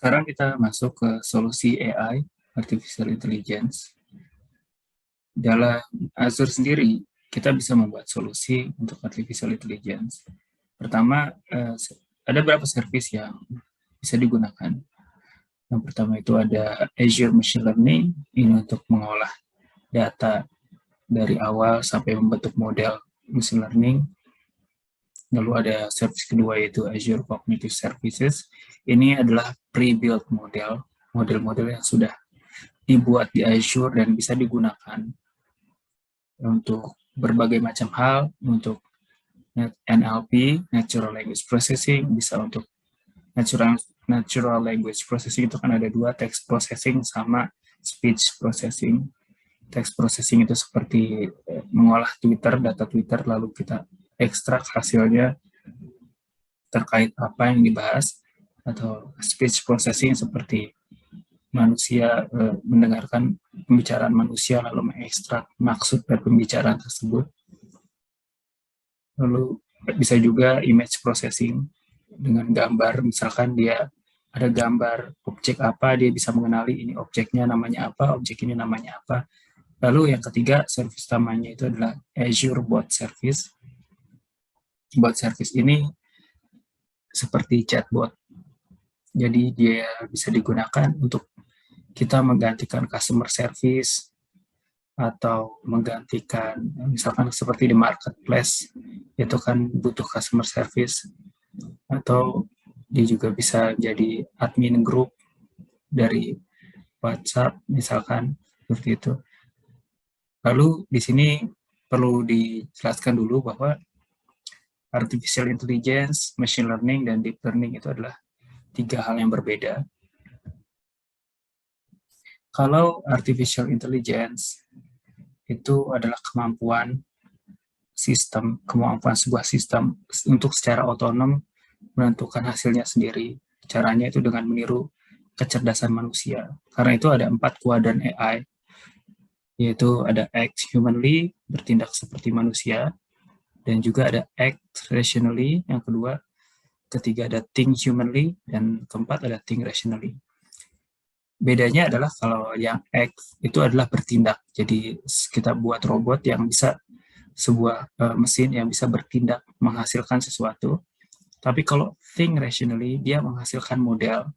Sekarang kita masuk ke solusi AI, Artificial Intelligence. Dalam Azure sendiri, kita bisa membuat solusi untuk Artificial Intelligence. Pertama, ada beberapa service yang bisa digunakan. Yang pertama itu ada Azure Machine Learning, ini untuk mengolah data dari awal sampai membentuk model machine learning. Lalu ada service kedua yaitu Azure Cognitive Services. Ini adalah pre-built model-model yang sudah dibuat di Azure dan bisa digunakan untuk berbagai macam hal, untuk NLP, Natural Language Processing, bisa untuk natural language processing itu kan ada dua, text processing sama speech processing. Text processing itu seperti mengolah data Twitter, lalu kita ekstrak hasilnya terkait apa yang dibahas, atau speech processing seperti manusia mendengarkan pembicaraan manusia lalu mengekstrak maksud dari pembicaraan tersebut. Lalu bisa juga image processing dengan gambar, misalkan dia ada gambar objek apa, dia bisa mengenali ini objeknya namanya apa, objek ini namanya apa. Lalu yang ketiga, service utamanya itu adalah Azure Bot Service. Bot Service ini seperti chatbot. Jadi dia bisa digunakan untuk kita menggantikan customer service atau menggantikan misalkan seperti di marketplace itu kan butuh customer service, atau dia juga bisa jadi admin grup dari WhatsApp misalkan seperti itu. Lalu di sini perlu dijelaskan dulu bahwa artificial intelligence, machine learning, dan deep learning itu adalah tiga hal yang berbeda. Kalau artificial intelligence itu adalah kemampuan sebuah sistem untuk secara otonom menentukan hasilnya sendiri. Caranya itu dengan meniru kecerdasan manusia. Karena itu ada 4 kuadran AI, yaitu ada act humanly, bertindak seperti manusia, dan juga ada act rationally, yang kedua, ketiga ada think humanly, dan keempat ada think rationally. Bedanya adalah kalau yang act itu adalah bertindak. Jadi kita buat robot yang bisa sebuah mesin yang bisa bertindak menghasilkan sesuatu. Tapi kalau think rationally, dia menghasilkan model,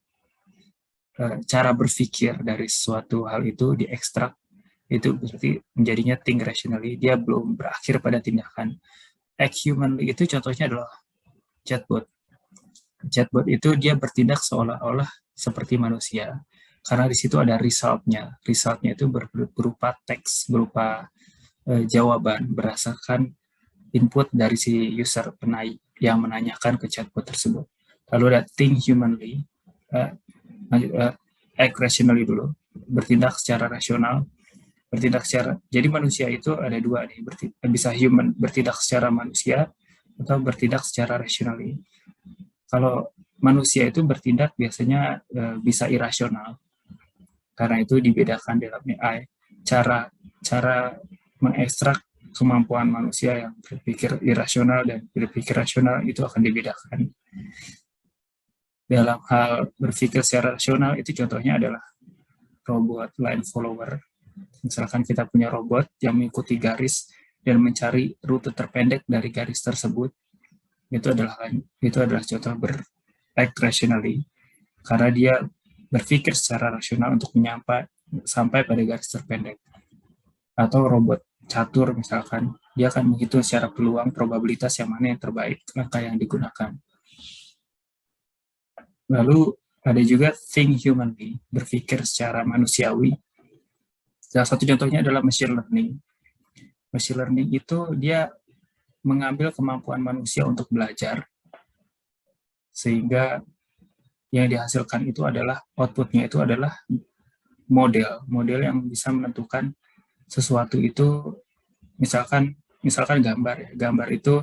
cara berpikir dari suatu hal itu diekstrak, itu berarti menjadinya think rationally, dia belum berakhir pada tindakan. Act humanly itu contohnya adalah chatbot. Chatbot itu dia bertindak seolah-olah seperti manusia, karena di situ ada resultnya. Resultnya itu berupa teks, berupa jawaban berdasarkan input dari si user yang menanyakan ke chatbot tersebut. Lalu ada think humanly, act rationally dulu, bertindak secara rasional, jadi manusia itu ada dua nih, bisa human, bertindak secara manusia, atau bertindak secara rationally. Kalau manusia itu bertindak biasanya bisa irasional, karena itu dibedakan dalam AI. Cara mengekstrak kemampuan manusia yang berpikir irasional dan berpikir rasional itu akan dibedakan. Dalam hal berpikir secara rasional itu contohnya adalah robot line follower. Misalkan kita punya robot yang mengikuti garis dan mencari rute terpendek dari garis tersebut, itu adalah contoh act rationally, karena dia berpikir secara rasional untuk sampai pada garis terpendek. Atau robot catur misalkan, dia akan menghitung secara peluang probabilitas yang mana yang terbaik, langkah yang digunakan. Lalu ada juga think humanly, berpikir secara manusiawi. Salah satu contohnya adalah machine learning. Machine learning itu dia mengambil kemampuan manusia untuk belajar, sehingga yang dihasilkan itu adalah outputnya itu adalah model yang bisa menentukan sesuatu itu, misalkan gambar itu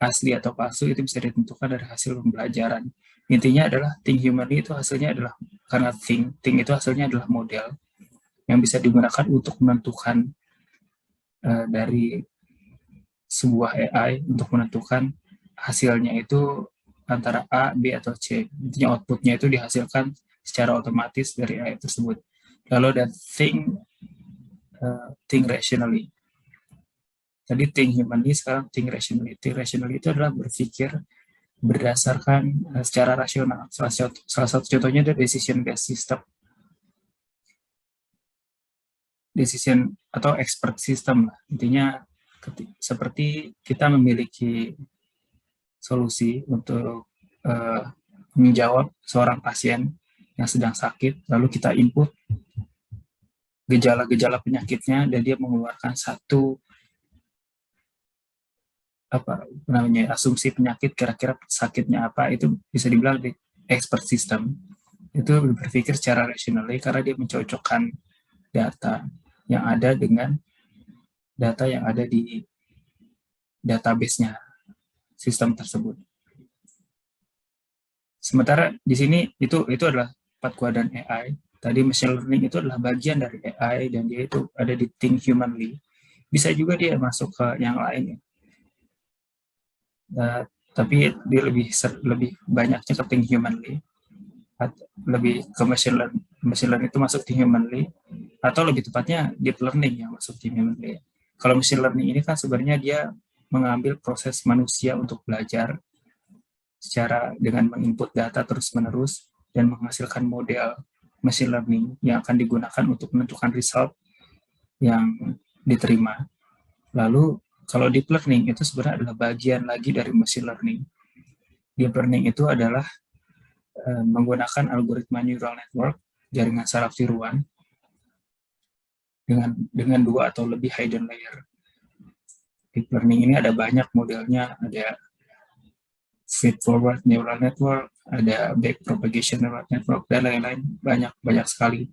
asli atau palsu, itu bisa ditentukan dari hasil pembelajaran. Intinya adalah think humanly itu hasilnya adalah, karena think itu hasilnya adalah model yang bisa digunakan untuk menentukan dari sebuah AI untuk menentukan hasilnya itu antara A, B, atau C. Intinya outputnya itu dihasilkan secara otomatis dari AI tersebut. Lalu ada think rationally. Tadi think humanly, sekarang think rationally. Think rationally itu adalah berpikir berdasarkan secara rasional. Salah satu contohnya adalah decision based system. Decision atau expert system lah. Intinya seperti kita memiliki solusi untuk menjawab seorang pasien yang sedang sakit, lalu kita input gejala-gejala penyakitnya dan dia mengeluarkan satu asumsi penyakit, kira-kira sakitnya apa, itu bisa dibilang di expert system. Itu berpikir secara rationally karena dia mencocokkan data yang ada dengan data yang ada di database-nya sistem tersebut. Sementara di sini itu adalah 4 kuadran AI. Tadi machine learning itu adalah bagian dari AI dan dia itu ada di think humanly. Bisa juga dia masuk ke yang lain ya. Tapi dia lebih banyaknya ke think humanly, lebih ke machine learning itu masuk think humanly, atau lebih tepatnya deep learning yang masuk think humanly. Kalau machine learning ini kan sebenarnya dia mengambil proses manusia untuk belajar secara dengan menginput data terus-menerus dan menghasilkan model machine learning yang akan digunakan untuk menentukan result yang diterima. Lalu kalau deep learning itu sebenarnya adalah bagian lagi dari machine learning. Deep learning itu adalah menggunakan algoritma neural network, jaringan saraf tiruan, dengan 2 atau lebih hidden layer. Deep learning ini ada banyak modelnya, ada feed-forward neural network, ada back propagation neural network, dan lain-lain, banyak sekali.